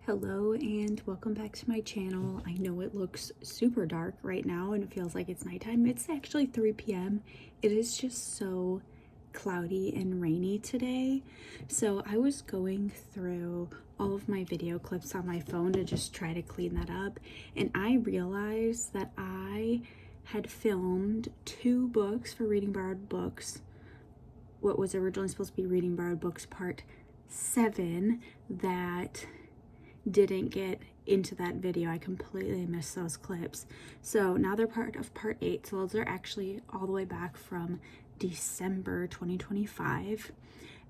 Hello and welcome back to my channel. I know it looks super dark right now and it feels like it's nighttime. It's actually 3 p.m. It is just so cloudy and rainy today. So I was going through all of my video clips on my phone to just try to clean that up, and I realized that I had filmed 2 books for Reading Borrowed Books, what was originally supposed to be Reading Borrowed Books Part 7, that didn't get into that video. I completely missed those clips. So now they're part of part 8. So those are actually all the way back from December 2025.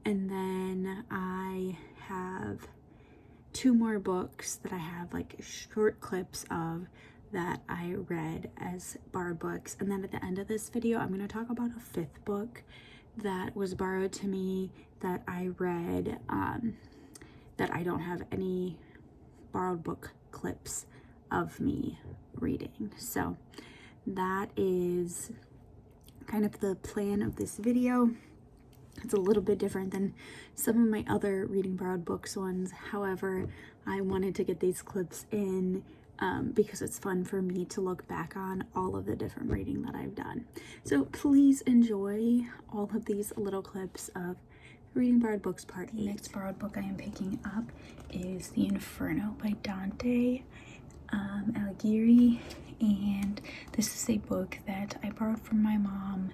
And then I have 2 more books that I have like short clips of that I read as borrowed books. And then at the end of this video, I'm going to talk about a 5th book that was borrowed to me that I read, that I don't have any borrowed book clips of me reading. So that is kind of the plan of this video. It's a little bit different than some of my other Reading Borrowed Books ones. However, I wanted to get these clips in because it's fun for me to look back on all of the different reading that I've done. So please enjoy all of these little clips of Reading Borrowed Books Part 8. The next borrowed book I am picking up is The Inferno by Dante Alighieri, and this is a book that I borrowed from my mom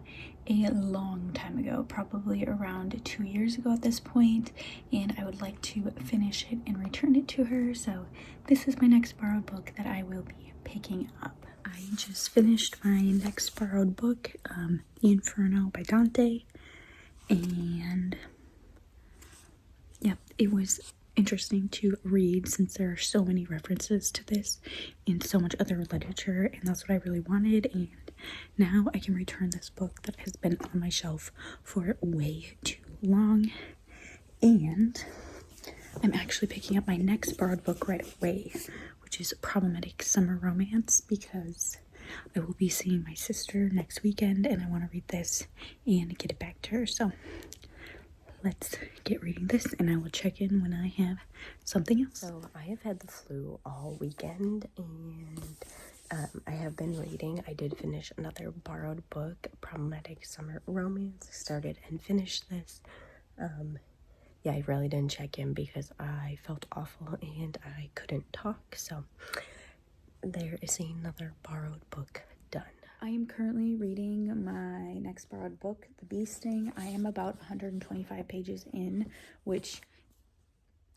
a long time ago, probably around 2 years ago at this point, and I would like to finish it and return it to her. So this is my next borrowed book that I will be picking up. I just finished my next borrowed book, The Inferno by Dante, and yeah, it was interesting to read since there are so many references to this and so much other literature, and that's what I really wanted. And now I can return this book that has been on my shelf for way too long. And I'm actually picking up my next borrowed book right away, which is Problematic Summer Romance, because I will be seeing my sister next weekend and I want to read this and get it back to her. So let's get reading this, and I will check in when I have something else. So I have had the flu all weekend, and I have been reading. I did finish another borrowed book, Problematic Summer Romance. I started and finished this. Yeah, I really didn't check in because I felt awful and I couldn't talk. So there is another borrowed book done. I am currently reading my next borrowed book, The Bee Sting. I am about 125 pages in, which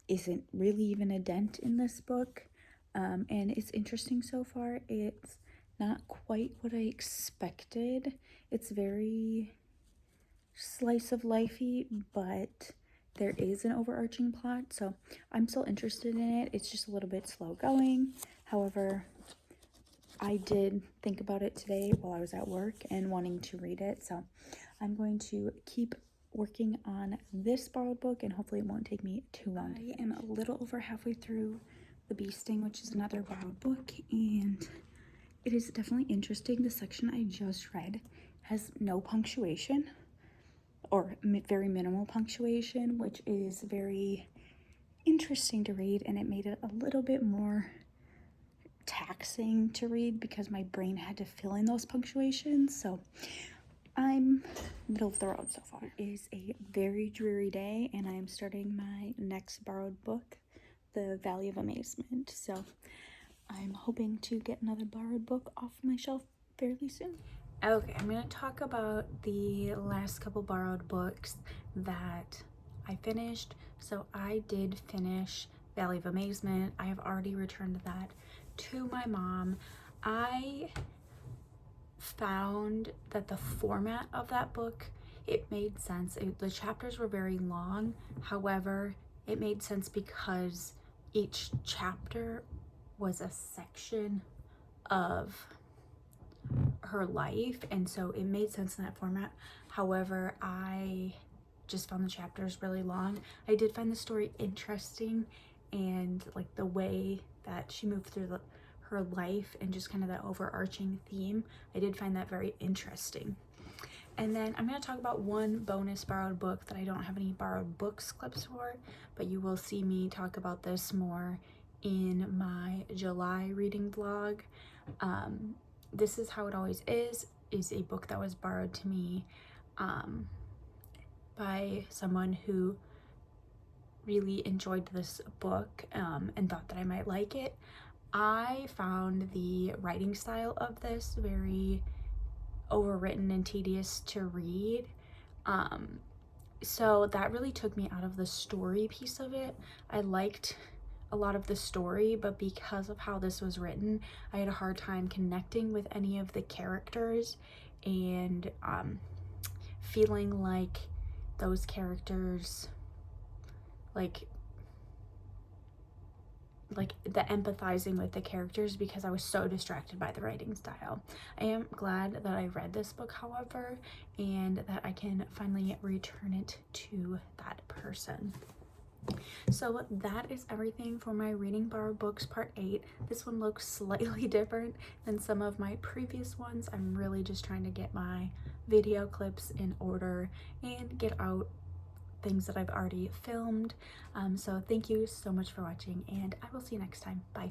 isn't really even a dent in this book. And it's interesting so far. It's not quite what I expected. It's very slice of lifey, but there is an overarching plot, so I'm still interested in it. It's just a little bit slow going. However, I did think about it today while I was at work and wanting to read it, so I'm going to keep working on this borrowed book, and hopefully it won't take me too long. I am a little over halfway through The Bee Sting, which is another borrowed book, and it is definitely interesting. The section I just read has no punctuation, or very minimal punctuation, which is very interesting to read, and it made it a little bit more taxing to read because my brain had to fill in those punctuations. So I'm middle of the road so far. It is a very dreary day, and I am starting my next borrowed book, The Valley of Amazement. So I'm hoping to get another borrowed book off my shelf fairly soon. Okay, I'm going to talk about the last couple borrowed books that I finished. So I did finish Valley of Amazement. I have already returned that to my mom. I found that the format of that book, it made sense. The chapters were very long. However, it made sense because each chapter was a section of her life, and so it made sense in that format. However, I just found the chapters really long. I did find the story interesting, and like the way that she moved through her life and just kind of that overarching theme, I did find that very interesting. And then I'm going to talk about one bonus borrowed book that I don't have any borrowed books clips for, but you will see me talk about this more in my July reading vlog. This is how it always is a book that was borrowed to me by someone who really enjoyed this book and thought that I might like it. I found the writing style of this very overwritten and tedious to read. So that really took me out of the story piece of it. I liked a lot of the story, but because of how this was written, I had a hard time connecting with any of the characters and feeling like those characters, like the empathizing with the characters, because I was so distracted by the writing style. I am glad that I read this book, however, and that I can finally return it to that person. So that is everything for my reading borrowed books part 8. This one looks slightly different than some of my previous ones. I'm really just trying to get my video clips in order and get out things that I've already filmed. So thank you so much for watching, and I will see you next time. Bye.